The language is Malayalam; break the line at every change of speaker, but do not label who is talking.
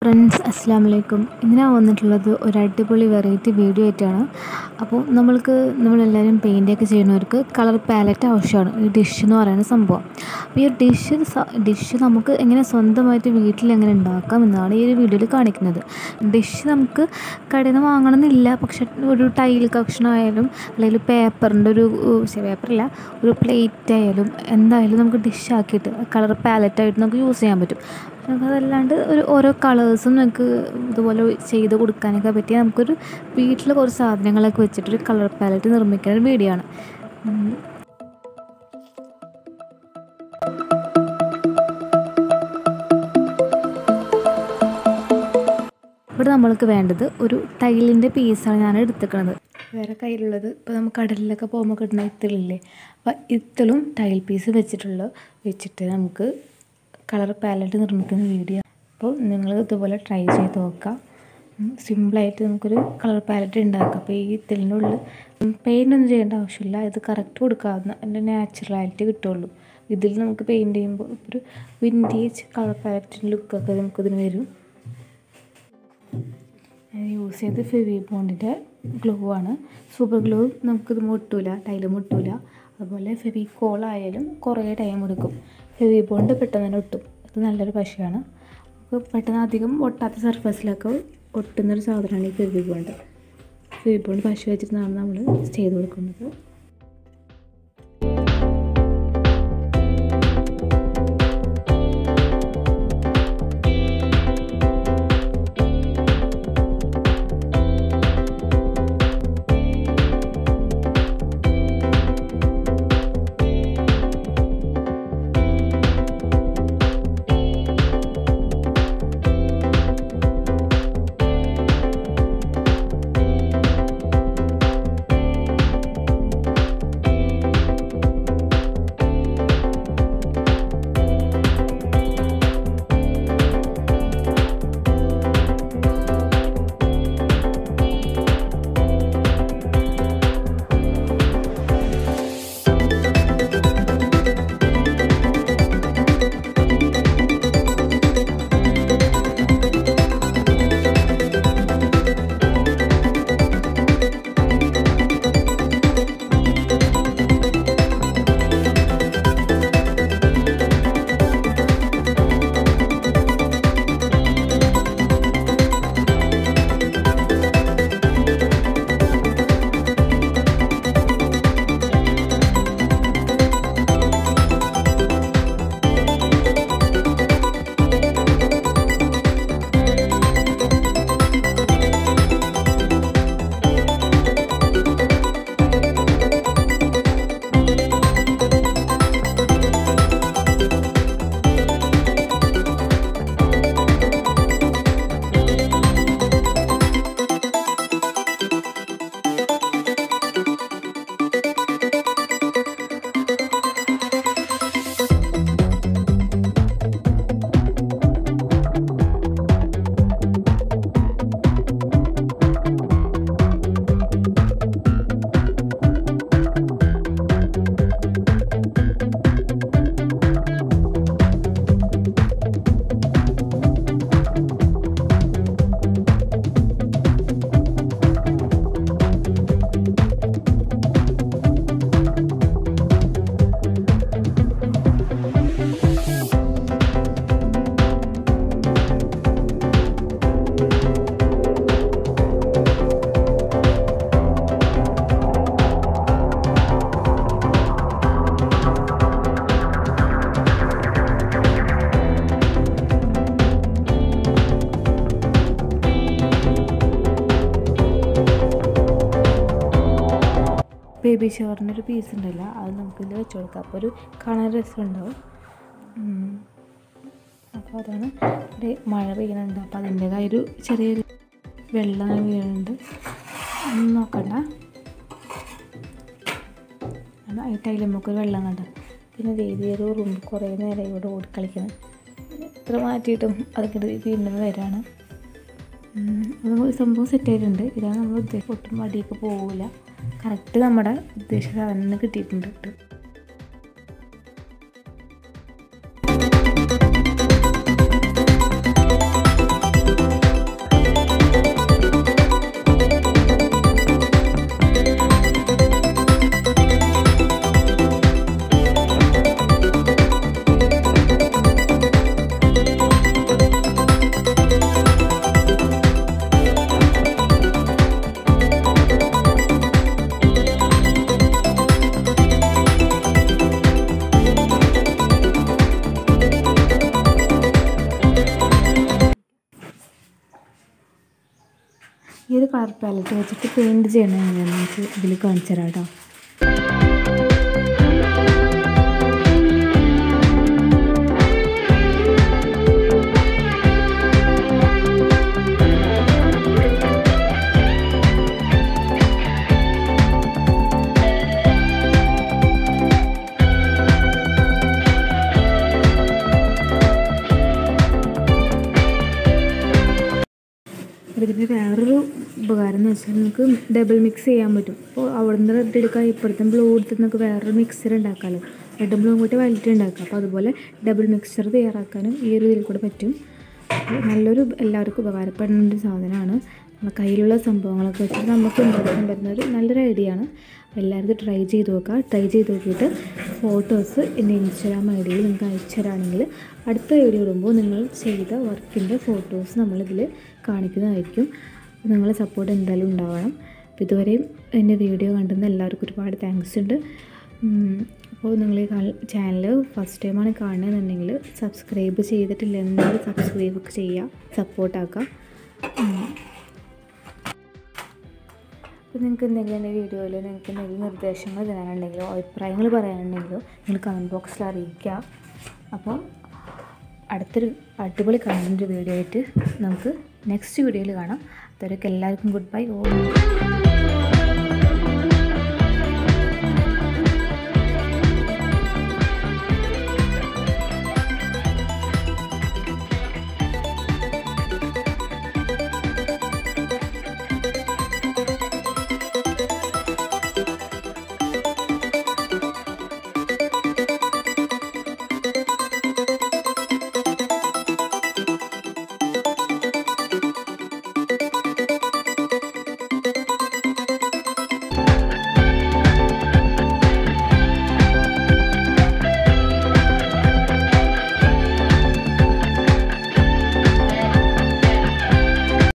ഫ്രണ്ട്സ് അസ്സലാമലൈക്കും. ഇന്ന് ഞാൻ വന്നിട്ടുള്ളത് ഒരു അടിപൊളി വെറൈറ്റി വീഡിയോ ആയിട്ടാണ്. അപ്പോൾ നമ്മളെല്ലാവരും പെയിൻ്റൊക്കെ ചെയ്യുന്നവർക്ക് കളർ പാലറ്റ് ആവശ്യമാണ്. ഈ ഡിഷ് എന്ന് പറയുന്ന സംഭവം. അപ്പോൾ ഈ ഒരു ഡിഷ് നമുക്ക് എങ്ങനെ സ്വന്തമായിട്ട് വീട്ടിലെങ്ങനെ ഉണ്ടാക്കാം എന്നാണ് ഈ ഒരു വീഡിയോയിൽ കാണിക്കുന്നത്. ഡിഷ് നമുക്ക് കടയിൽ നിന്ന് വാങ്ങണമെന്നില്ല, പക്ഷെ ഒരു ടൈൽ കഷ്ണമായാലും അല്ലെങ്കിൽ പേപ്പറില്ല ഒരു പ്ലേറ്റ് ആയാലും എന്തായാലും നമുക്ക് ഡിഷാക്കിയിട്ട് കളർ പാലറ്റായിട്ട് നമുക്ക് യൂസ് ചെയ്യാൻ പറ്റും. അതല്ലാണ്ട് ഓരോ കളേഴ്സും നമുക്ക് ഇതുപോലെ ചെയ്ത് കൊടുക്കാനൊക്കെ പറ്റിയ നമുക്കൊരു വീട്ടിൽ കുറച്ച് സാധനങ്ങളൊക്കെ വെച്ചിട്ടൊരു കളർ പാലറ്റ് നിർമ്മിക്കുന്ന ഒരു വീഡിയോ ആണ്. ഇവിടെ നമ്മൾക്ക് വേണ്ടത് ഒരു ടൈലിൻ്റെ പീസാണ് ഞാൻ എടുത്തിരിക്കുന്നത്. വേറെ കയ്യിലുള്ളത് ഇപ്പോൾ നമുക്ക് കടലിലൊക്കെ പോകുമ്പോൾ കിട്ടുന്ന ഇത്തിളില്ലേ, അപ്പോൾ ഇത്തിളും ടൈൽ പീസ് വെച്ചിട്ട് നമുക്ക് കളർ പാലറ്റ് നിർമ്മിക്കുന്ന വീഡിയോ. അപ്പോൾ നിങ്ങൾ ഇതുപോലെ ട്രൈ ചെയ്ത് നോക്കുക. സിമ്പിളായിട്ട് നമുക്കൊരു കളർ പാലറ്റ് ഉണ്ടാക്കാം. അപ്പോൾ ഈ ഇതിൻ്റെ ഉള്ളിൽ പെയിൻ്റൊന്നും ചെയ്യേണ്ട ആവശ്യമില്ല. ഇത് കറക്റ്റ് കൊടുക്കാവുന്ന അതിൻ്റെ നാച്ചുറാലിറ്റി കിട്ടുള്ളൂ. ഇതിൽ നമുക്ക് പെയിൻറ്റ് ചെയ്യുമ്പോൾ ഒരു വിൻറ്റേജ് കളർ പാലറ്റിൻ്റെ ലുക്കൊക്കെ നമുക്കിതിന് വരും. യൂസ് ചെയ്ത് ഫെവിബോണ്ടിൻ്റെ ഗ്ലൂ ആണ്. സൂപ്പർ ഗ്ലൂ നമുക്കിത് മുട്ടൂല, ടൈല് മുട്ടൂല. അതുപോലെ ഫെവിക്കോൾ ആയാലും കുറേ ടൈം എടുക്കും. ഫെവിബോണ്ട് പെട്ടെന്ന് തന്നെ ഒട്ടും. ഇത് നല്ലൊരു പശയാണ്. നമുക്ക് പെട്ടെന്ന് അധികം ഒട്ടാത്ത സർഫസിലൊക്കെ ഒട്ടുന്നൊരു സാധനമാണ് ഈ ഫെവിബോണ്ട് പശ വെച്ചിട്ടാണ് നമ്മൾ ചെയ്ത് കൊടുക്കുന്നത്. ബേബി ഷവറിനൊരു പീസ് ഉണ്ടല്ല, അത് നമുക്കിതിൽ വെച്ച് കൊടുക്കാം. അപ്പോൾ ഒരു കാണാൻ രസമുണ്ടാവും. അപ്പോൾ അതാണ് ഒരു മഴ പെയ്യുന്നുണ്ട്. അപ്പോൾ അതിൻ്റേതായ ഒരു ചെറിയൊരു വെള്ളം വീഴുന്നുണ്ട്. ഒന്നും നോക്കണ്ട, ഈ ടൈൽ നമുക്കൊരു വെള്ളം കണ്ട. പിന്നെ ദേവിയൊരു റൂം കുറേ നേരം ഇവിടെ ഓടിക്കളിക്കണം. ഇത്ര മാറ്റിയിട്ടും അതിൻ്റെ വീണ്ടും വരാണ്. നമ്മൾ സംഭവം സെറ്റ് ആയിട്ടുണ്ട്. ഇതാണ് നമ്മൾ ഉദ്ദേശിച്ച ഒട്ടും മടിയൊക്കെ പോകില്ല. കറക്റ്റ് നമ്മുടെ ഉദ്ദേശിച്ച സാധനം കിട്ടിയിട്ടുണ്ട്. ഈ ഒരു കളർ പാലറ്റ് വെച്ചിട്ട് പെയിൻറ്റ് ചെയ്യണം എങ്ങനെയാണെന്ന് നമുക്ക് ഇതിൽ കാണിച്ചു തരാം കേട്ടോ. ഇതിൻ്റെ വേറൊരു ഉപകാരം എന്ന് വെച്ചാൽ നമുക്ക് ഡബിൾ മിക്സ് ചെയ്യാൻ പറ്റും. അപ്പോൾ അവിടെ നിന്ന് റെഡ് എടുക്കാൻ ഇപ്പുറത്തെ ബ്ലൂ എടുത്ത് നമുക്ക് വേറൊരു മിക്സർ ഉണ്ടാക്കാമല്ലോ, റെഡും ബ്ലൂ കൂട്ടി വൈറ്റ് ഉണ്ടാക്കാം. അപ്പോൾ അതുപോലെ ഡബിൾ മിക്സർ തയ്യാറാക്കാനും ഈ ഒരു ഇതിൽ കൂടെ പറ്റും. നല്ലൊരു എല്ലാവർക്കും ഉപകാരപ്പെടുന്ന ഒരു സാധനമാണ്. നമ്മുടെ കയ്യിലുള്ള സംഭവങ്ങളൊക്കെ വെച്ചിട്ട് നമുക്ക് ഉണ്ടാക്കാൻ പറ്റുന്ന ഒരു നല്ലൊരു ഐഡിയ ആണ്. എല്ലാവരും ട്രൈ ചെയ്ത് നോക്കുക. ട്രൈ ചെയ്ത് നോക്കിയിട്ട് ഫോട്ടോസ് എൻ്റെ ഇൻസ്റ്റാഗ്രാം ഐ ഡിയിൽ നിങ്ങൾക്ക് അയച്ചു തരാണെങ്കിൽ അടുത്ത വീഡിയോ ഇടുമ്പോൾ നിങ്ങൾ ചെയ്ത വർക്കിൻ്റെ ഫോട്ടോസ് നമ്മളിതിൽ കാണിക്കുന്നതായിരിക്കും. നിങ്ങളെ സപ്പോർട്ട് എന്തായാലും ഉണ്ടാവണം. അപ്പോൾ ഇതുവരെയും എൻ്റെ വീഡിയോ കണ്ടുന്ന എല്ലാവർക്കും ഒരുപാട് താങ്ക്സ് ഉണ്ട്. അപ്പോൾ നിങ്ങൾ ഈ ചാനൽ ഫസ്റ്റ് ടൈമാണ് കാണുന്നതെന്നുണ്ടെങ്കിൽ സബ്സ്ക്രൈബ് ചെയ്തിട്ടില്ലെന്നുണ്ടെങ്കിൽ സബ്സ്ക്രൈബ് ഒക്കെ ചെയ്യുക, സപ്പോർട്ടാക്കുക. അപ്പോൾ നിങ്ങൾക്ക് എന്തെങ്കിലും എൻ്റെ വീഡിയോയിൽ നിങ്ങൾക്ക് എന്തെങ്കിലും നിർദ്ദേശങ്ങൾ തരാനുണ്ടെങ്കിലോ അഭിപ്രായങ്ങൾ പറയാനുണ്ടെങ്കിലോ നിങ്ങൾ കമൻറ്റ് ബോക്സിൽ അറിയിക്കുക. അപ്പോൾ അടുത്തൊരു അടിപൊളി കണ്ടൻറ്റ് വീഡിയോ ആയിട്ട് നമുക്ക് നെക്സ്റ്റ് വീഡിയോയിൽ കാണാം. അതുവരെയൊക്കെ എല്ലാവർക്കും ഗുഡ് ബൈ.